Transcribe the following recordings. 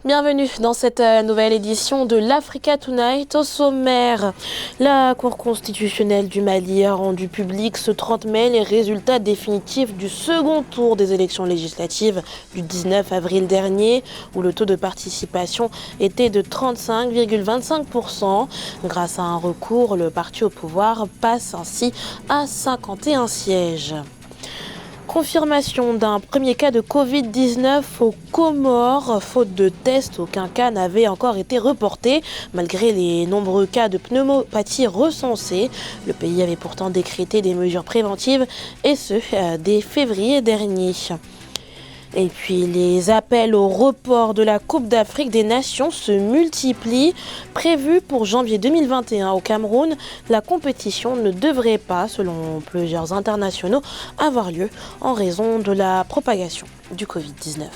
Bienvenue dans cette nouvelle édition de l'Africa Tonight. Au sommaire, la Cour constitutionnelle du Mali a rendu public ce 30 mai les résultats définitifs du second tour des élections législatives du 19 avril dernier, où le taux de participation était de 35,25%. Grâce à un recours, le parti au pouvoir passe ainsi à 51 sièges. Confirmation d'un premier cas de Covid-19 aux Comores. Faute de tests, aucun cas n'avait encore été reporté. Malgré les nombreux cas de pneumopathie recensés, le pays avait pourtant décrété des mesures préventives, et ce, dès février dernier. Et puis les appels au report de la Coupe d'Afrique des Nations se multiplient. Prévue pour janvier 2021 au Cameroun, la compétition ne devrait pas, selon plusieurs internationaux, avoir lieu en raison de la propagation du Covid-19.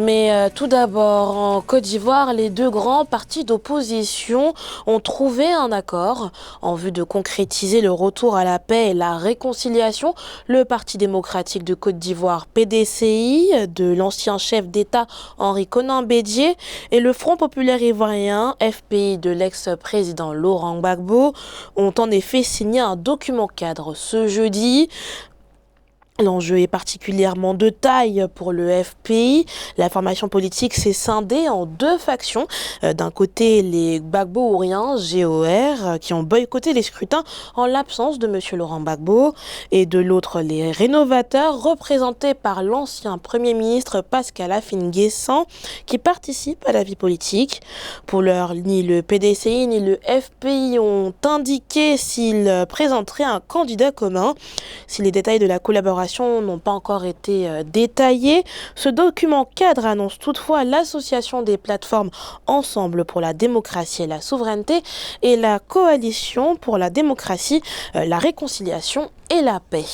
Mais tout d'abord, en Côte d'Ivoire, les deux grands partis d'opposition ont trouvé un accord en vue de concrétiser le retour à la paix et la réconciliation. Le Parti démocratique de Côte d'Ivoire, PDCI, de l'ancien chef d'État Henri Konan Bédié, et le Front populaire ivoirien, FPI, de l'ex-président Laurent Gbagbo, ont en effet signé un document cadre ce jeudi. L'enjeu est particulièrement de taille pour le FPI. La formation politique s'est scindée en deux factions. D'un côté, les Gbagbo-ouriens, GOR, qui ont boycotté les scrutins en l'absence de M. Laurent Gbagbo. Et de l'autre, les rénovateurs, représentés par l'ancien Premier ministre Pascal Affi-N'Guessan, qui participent à la vie politique. Pour l'heure, ni le PDCI ni le FPI ont indiqué s'ils présenteraient un candidat commun. Si les détails de la collaboration n'ont pas encore été détaillés, ce document cadre annonce toutefois l'association des plateformes Ensemble pour la démocratie et la souveraineté et la Coalition pour la démocratie, la réconciliation et la paix.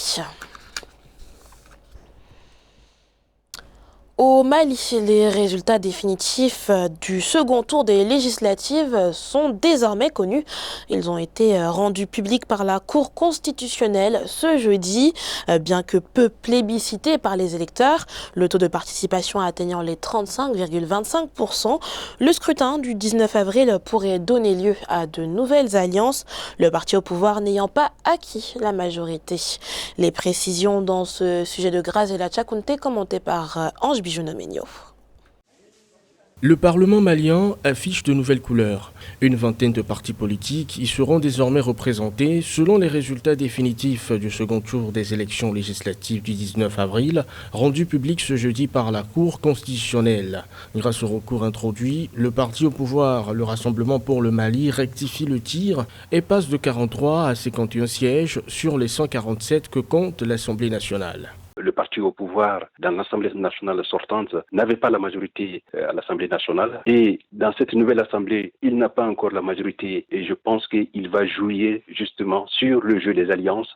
Au Mali, les résultats définitifs du second tour des législatives sont désormais connus. Ils ont été rendus publics par la Cour constitutionnelle ce jeudi. Bien que peu plébiscité par les électeurs, le taux de participation atteignant les 35,25%, le scrutin du 19 avril pourrait donner lieu à de nouvelles alliances, le parti au pouvoir n'ayant pas acquis la majorité. Les précisions dans ce sujet de Grazela Tchakounté, commenté par Ange Bijounomenio. Le Parlement malien affiche de nouvelles couleurs. Une vingtaine de partis politiques y seront désormais représentés selon les résultats définitifs du second tour des élections législatives du 19 avril, rendus publics ce jeudi par la Cour constitutionnelle. Grâce au recours introduit, le parti au pouvoir, le Rassemblement pour le Mali, rectifie le tir et passe de 43 à 51 sièges sur les 147 que compte l'Assemblée nationale. Le parti au pouvoir dans l'Assemblée nationale sortante n'avait pas la majorité à l'Assemblée nationale et dans cette nouvelle Assemblée, il n'a pas encore la majorité et je pense qu'il va jouer justement sur le jeu des alliances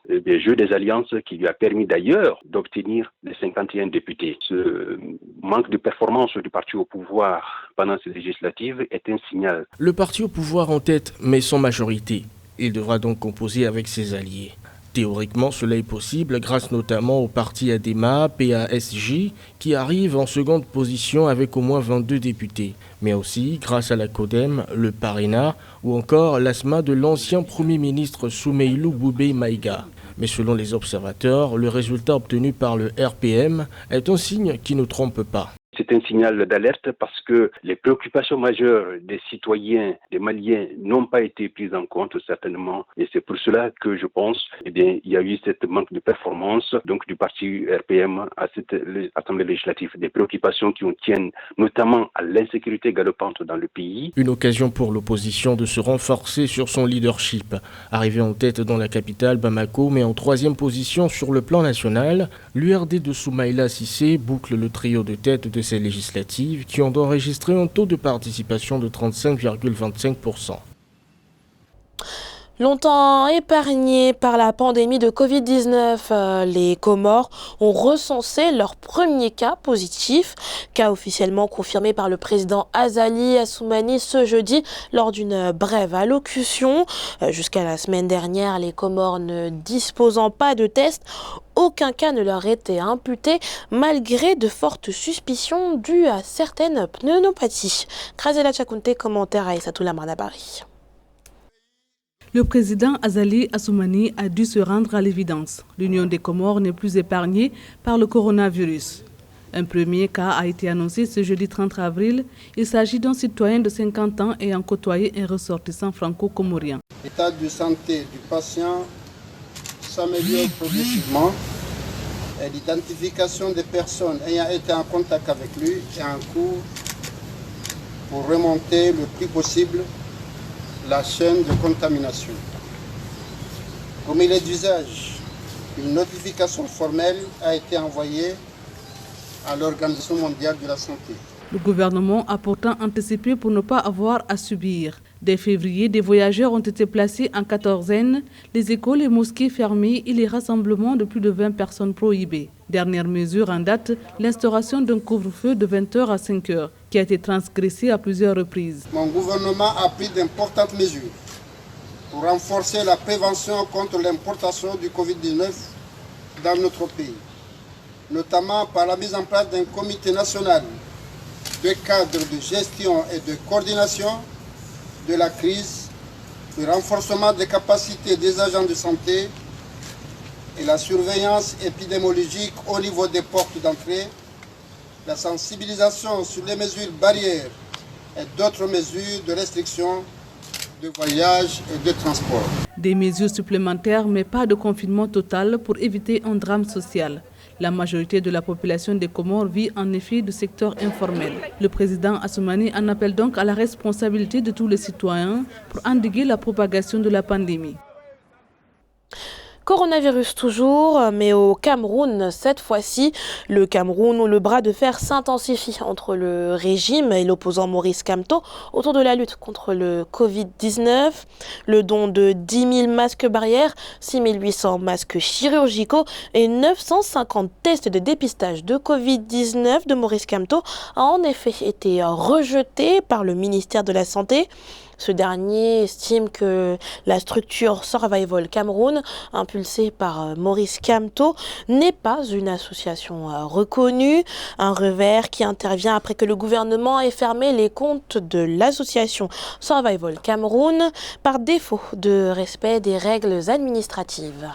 qui lui a permis d'ailleurs d'obtenir les 51 députés. Ce manque de performance du parti au pouvoir pendant ces législatives est un signal. Le parti au pouvoir en tête mais sans majorité. Il devra donc composer avec ses alliés. Théoriquement, cela est possible grâce notamment au parti ADEMA, PASJ, qui arrive en seconde position avec au moins 22 députés, mais aussi grâce à la CODEM, le PARENA ou encore l'ASMA de l'ancien Premier ministre Soumeilou Boubé Maïga. Mais selon les observateurs, le résultat obtenu par le RPM est un signe qui ne trompe pas. C'est un signal d'alerte parce que les préoccupations majeures des citoyens, des Maliens, n'ont pas été prises en compte certainement. Et c'est pour cela que je pense il y a eu cette manque de performance donc du parti RPM à cette Assemblée législative. Des préoccupations qui tiennent notamment à l'insécurité galopante dans le pays. Une occasion pour l'opposition de se renforcer sur son leadership. Arrivé en tête dans la capitale Bamako, mais en troisième position sur le plan national, l'URD de Soumaïla Cissé boucle le trio de tête de ces législatives qui ont enregistré un taux de participation de 35,25%. Longtemps épargnés par la pandémie de Covid-19, les Comores ont recensé leur premier cas positif, cas officiellement confirmé par le président Azali Assoumani ce jeudi lors d'une brève allocution. Jusqu'à la semaine dernière, les Comores ne disposant pas de tests, aucun cas ne leur était imputé malgré de fortes suspicions dues à certaines pneumopathies. Krasela Chakunte, commentaire à Aïssatou Marnabari. Le président Azali Assoumani a dû se rendre à l'évidence. L'Union des Comores n'est plus épargnée par le coronavirus. Un premier cas a été annoncé ce jeudi 30 avril. Il s'agit d'un citoyen de 50 ans ayant côtoyé un ressortissant franco-comorien. L'état de santé du patient s'améliore progressivement et l'identification des personnes ayant été en contact avec lui est en cours pour remonter le plus possible la chaîne de contamination. Comme il est d'usage, une notification formelle a été envoyée à l'Organisation mondiale de la santé. Le gouvernement a pourtant anticipé pour ne pas avoir à subir. Dès février, des voyageurs ont été placés en quatorzaine, les écoles et mosquées fermées et les rassemblements de plus de 20 personnes prohibés. Dernière mesure en date, l'instauration d'un couvre-feu de 20h à 5h, qui a été transgressé à plusieurs reprises. Mon gouvernement a pris d'importantes mesures pour renforcer la prévention contre l'importation du Covid-19 dans notre pays, notamment par la mise en place d'un comité national de cadres de gestion et de coordination de la crise, le renforcement des capacités des agents de santé et la surveillance épidémiologique au niveau des portes d'entrée, la sensibilisation sur les mesures barrières et d'autres mesures de restriction de voyage et de transport. Des mesures supplémentaires, mais pas de confinement total pour éviter un drame social. La majorité de la population des Comores vit en effet du secteur informel. Le président Assoumani en appelle donc à la responsabilité de tous les citoyens pour endiguer la propagation de la pandémie. Coronavirus toujours, mais au Cameroun, cette fois-ci, le Cameroun où le bras de fer s'intensifie entre le régime et l'opposant Maurice Kamto autour de la lutte contre le Covid-19. Le don de 10 000 masques barrières, 6 800 masques chirurgicaux et 950 tests de dépistage de Covid-19 de Maurice Kamto a en effet été rejeté par le ministère de la Santé. Ce dernier estime que la structure Survival Cameroun, impulsée par Maurice Kamto, n'est pas une association reconnue. Un revers qui intervient après que le gouvernement ait fermé les comptes de l'association Survival Cameroun par défaut de respect des règles administratives.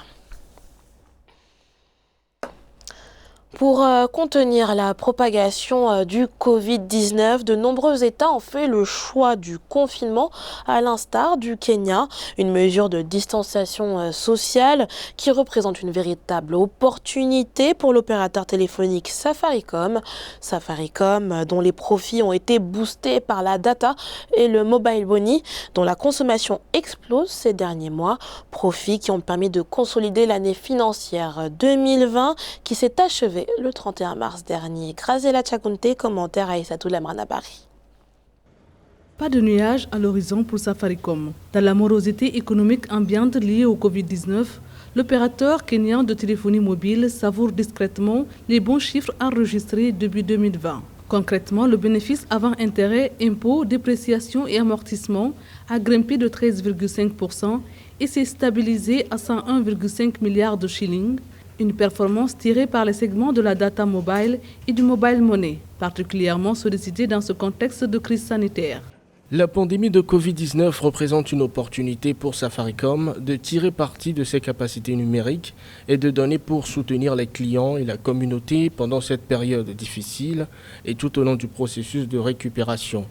Pour contenir la propagation du Covid-19, de nombreux États ont fait le choix du confinement, à l'instar du Kenya, une mesure de distanciation sociale qui représente une véritable opportunité pour l'opérateur téléphonique Safaricom. Safaricom, dont les profits ont été boostés par la data et le mobile money, dont la consommation explose ces derniers mois. Profits qui ont permis de consolider l'année financière 2020 qui s'est achevée le 31 mars dernier. Krasela Chakunte, commentaire à Aïssatou Marnabari. Pas de nuages à l'horizon pour Safaricom. Dans la morosité économique ambiante liée au Covid-19, l'opérateur kenyan de téléphonie mobile savoure discrètement les bons chiffres enregistrés depuis 2020. Concrètement, le bénéfice avant intérêt, impôts, dépréciation et amortissement a grimpé de 13,5% et s'est stabilisé à 101,5 milliards de shillings. Une performance tirée par les segments de la data mobile et du mobile money, particulièrement sollicités dans ce contexte de crise sanitaire. La pandémie de Covid-19 représente une opportunité pour Safaricom de tirer parti de ses capacités numériques et de donner pour soutenir les clients et la communauté pendant cette période difficile et tout au long du processus de récupération.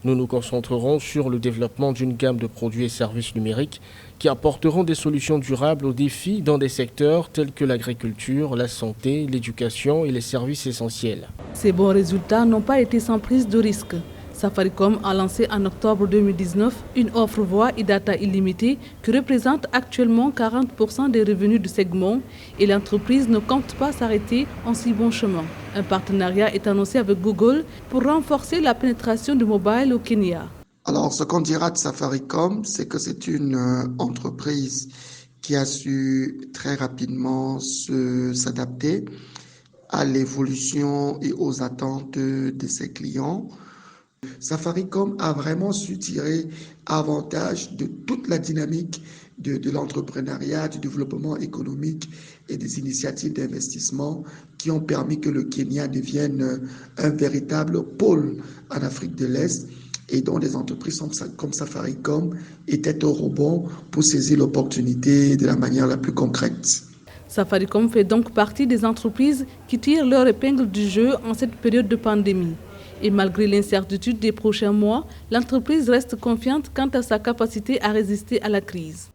Nous nous concentrerons sur le développement d'une gamme de produits et services numériques qui apporteront des solutions durables aux défis dans des secteurs tels que l'agriculture, la santé, l'éducation et les services essentiels. Ces bons résultats n'ont pas été sans prise de risque. Safaricom a lancé en octobre 2019 une offre voix et data illimitée qui représente actuellement 40% des revenus du segment et l'entreprise ne compte pas s'arrêter en si bon chemin. Un partenariat est annoncé avec Google pour renforcer la pénétration du mobile au Kenya. Alors, ce qu'on dira de Safaricom, c'est que c'est une entreprise qui a su très rapidement s'adapter à l'évolution et aux attentes de ses clients. Safaricom a vraiment su tirer avantage de toute la dynamique de l'entrepreneuriat, du développement économique et des initiatives d'investissement qui ont permis que le Kenya devienne un véritable pôle en Afrique de l'Est et dont des entreprises comme Safaricom étaient au rebond pour saisir l'opportunité de la manière la plus concrète. Safaricom fait donc partie des entreprises qui tirent leur épingle du jeu en cette période de pandémie. Et malgré l'incertitude des prochains mois, l'entreprise reste confiante quant à sa capacité à résister à la crise.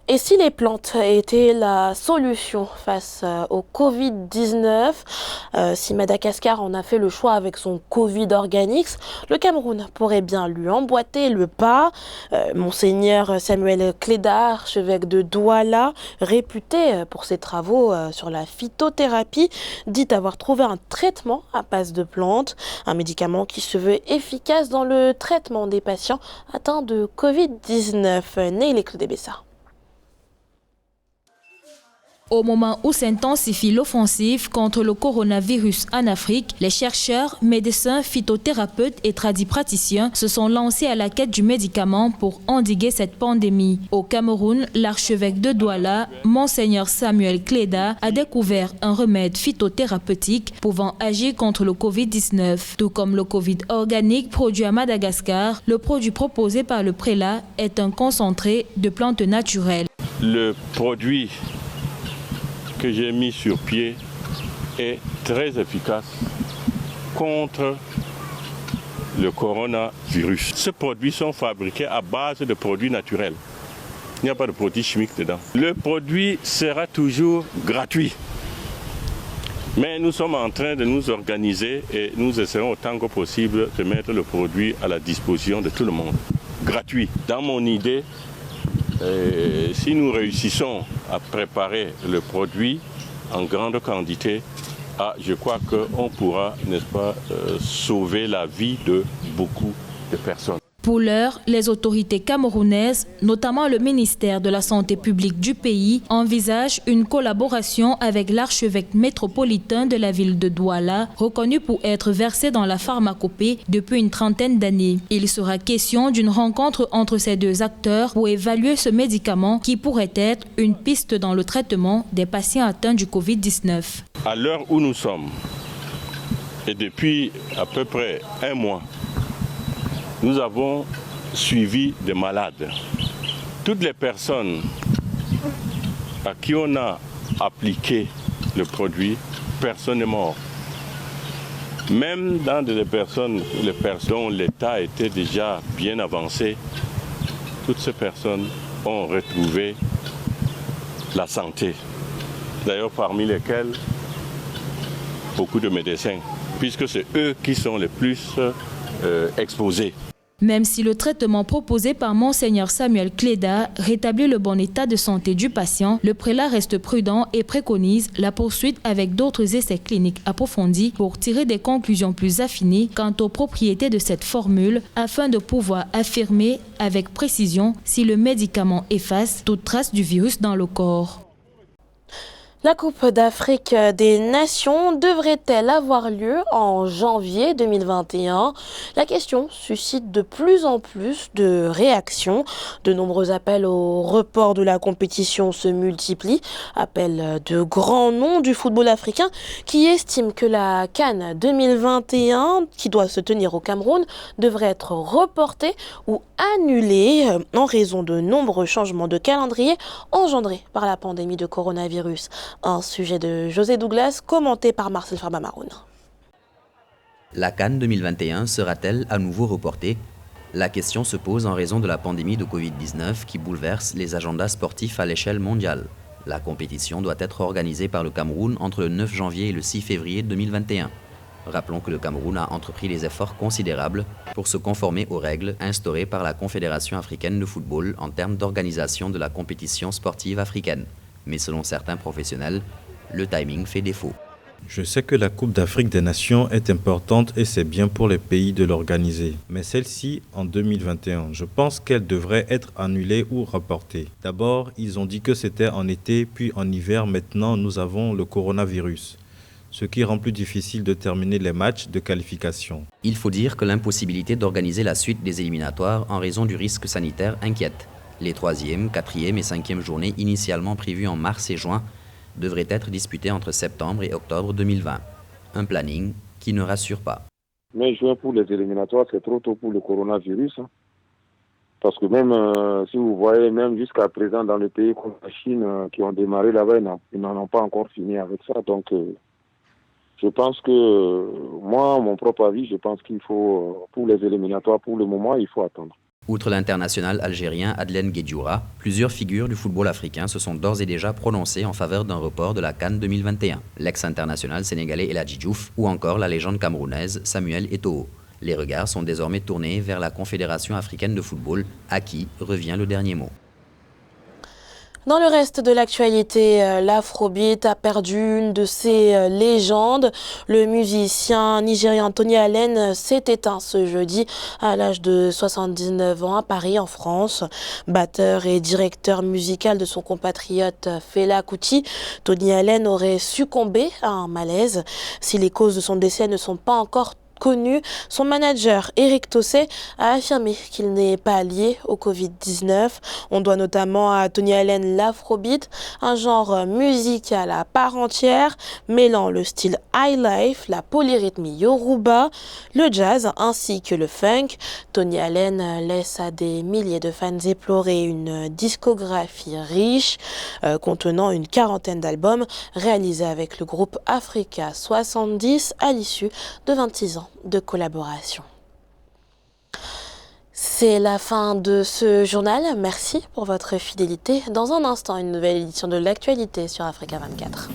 Et si les plantes étaient la solution face au Covid-19, si Madagascar en a fait le choix avec son Covid Organics, le Cameroun pourrait bien lui emboîter le pas. Monseigneur Samuel Cléda, archevêque de Douala, réputé pour ses travaux sur la phytothérapie, dit avoir trouvé un traitement à base de plantes, un médicament qui se veut efficace dans le traitement des patients atteints de Covid-19. Neil Clédébessa. Au moment où s'intensifie l'offensive contre le coronavirus en Afrique, les chercheurs, médecins, phytothérapeutes et tradipraticiens se sont lancés à la quête du médicament pour endiguer cette pandémie. Au Cameroun, l'archevêque de Douala, Monseigneur Samuel Cléda, a découvert un remède phytothérapeutique pouvant agir contre le Covid-19. Tout comme le Covid organique produit à Madagascar, le produit proposé par le prélat est un concentré de plantes naturelles. Le produit que j'ai mis sur pied est très efficace contre le coronavirus. Ces produits sont fabriqués à base de produits naturels. Il n'y a pas de produits chimiques dedans. Le produit sera toujours gratuit. Mais nous sommes en train de nous organiser et nous essaierons autant que possible de mettre le produit à la disposition de tout le monde. Gratuit. Dans mon idée, si nous réussissons à préparer le produit en grande quantité, je crois qu'on pourra, n'est-ce pas, sauver la vie de beaucoup de personnes. Pour l'heure, les autorités camerounaises, notamment le ministère de la Santé publique du pays, envisagent une collaboration avec l'archevêque métropolitain de la ville de Douala, reconnu pour être versé dans la pharmacopée depuis une trentaine d'années. Il sera question d'une rencontre entre ces deux acteurs pour évaluer ce médicament qui pourrait être une piste dans le traitement des patients atteints du Covid-19. À l'heure où nous sommes, et depuis à peu près un mois, nous avons suivi des malades. Toutes les personnes à qui on a appliqué le produit, personne n'est mort. Même dans les personnes dont l'état était déjà bien avancé, toutes ces personnes ont retrouvé la santé. D'ailleurs, parmi lesquels beaucoup de médecins, puisque c'est eux qui sont les plus exposés. Même si le traitement proposé par Monseigneur Samuel Cléda rétablit le bon état de santé du patient, le prélat reste prudent et préconise la poursuite avec d'autres essais cliniques approfondis pour tirer des conclusions plus affinées quant aux propriétés de cette formule afin de pouvoir affirmer avec précision si le médicament efface toute trace du virus dans le corps. La Coupe d'Afrique des Nations devrait-elle avoir lieu en janvier 2021 ? La question suscite de plus en plus de réactions. De nombreux appels au report de la compétition se multiplient. Appels de grands noms du football africain qui estiment que la CAN 2021, qui doit se tenir au Cameroun, devrait être reportée ou annulée en raison de nombreux changements de calendrier engendrés par la pandémie de coronavirus. Un sujet de José Douglas, commenté par Marcel Farba-Maroun. La CAN 2021 sera-t-elle à nouveau reportée ? La question se pose en raison de la pandémie de Covid-19 qui bouleverse les agendas sportifs à l'échelle mondiale. La compétition doit être organisée par le Cameroun entre le 9 janvier et le 6 février 2021. Rappelons que le Cameroun a entrepris des efforts considérables pour se conformer aux règles instaurées par la Confédération africaine de football en termes d'organisation de la compétition sportive africaine. Mais selon certains professionnels, le timing fait défaut. Je sais que la Coupe d'Afrique des Nations est importante et c'est bien pour les pays de l'organiser. Mais celle-ci, en 2021, je pense qu'elle devrait être annulée ou reportée. D'abord, ils ont dit que c'était en été, puis en hiver. Maintenant, nous avons le coronavirus, ce qui rend plus difficile de terminer les matchs de qualification. Il faut dire que l'impossibilité d'organiser la suite des éliminatoires en raison du risque sanitaire inquiète. Les 3e, 4e et 5e journées initialement prévues en mars et juin devraient être disputées entre septembre et octobre 2020. Un planning qui ne rassure pas. Mais juin pour les éliminatoires, c'est trop tôt pour le coronavirus. Parce que même si vous voyez, même jusqu'à présent dans les pays comme la Chine qui ont démarré là-bas, ils n'en ont pas encore fini avec ça. Donc je pense que moi, mon propre avis, je pense qu'il faut, pour les éliminatoires, pour le moment, il faut attendre. Outre l'international algérien Adlen Guedioura, plusieurs figures du football africain se sont d'ores et déjà prononcées en faveur d'un report de la CAN 2021. L'ex-international sénégalais El Hadji Diouf ou encore la légende camerounaise Samuel Eto'o. Les regards sont désormais tournés vers la Confédération africaine de football, à qui revient le dernier mot. Dans le reste de l'actualité, l'Afrobeat a perdu une de ses légendes. Le musicien nigérian Tony Allen s'est éteint ce jeudi à l'âge de 79 ans à Paris, en France. Batteur et directeur musical de son compatriote Fela Kuti, Tony Allen aurait succombé à un malaise. Si les causes de son décès ne sont pas encore connu, son manager Eric Tossé a affirmé qu'il n'est pas lié au Covid-19. On doit notamment à Tony Allen l'Afrobeat, un genre musical à part entière, mêlant le style highlife, la polyrythmie yoruba, le jazz ainsi que le funk. Tony Allen laisse à des milliers de fans éplorés une discographie riche, contenant une quarantaine d'albums réalisés avec le groupe Africa 70 à l'issue de 26 ans de collaboration. C'est la fin de ce journal. Merci pour votre fidélité. Dans un instant, une nouvelle édition de l'actualité sur Africa 24.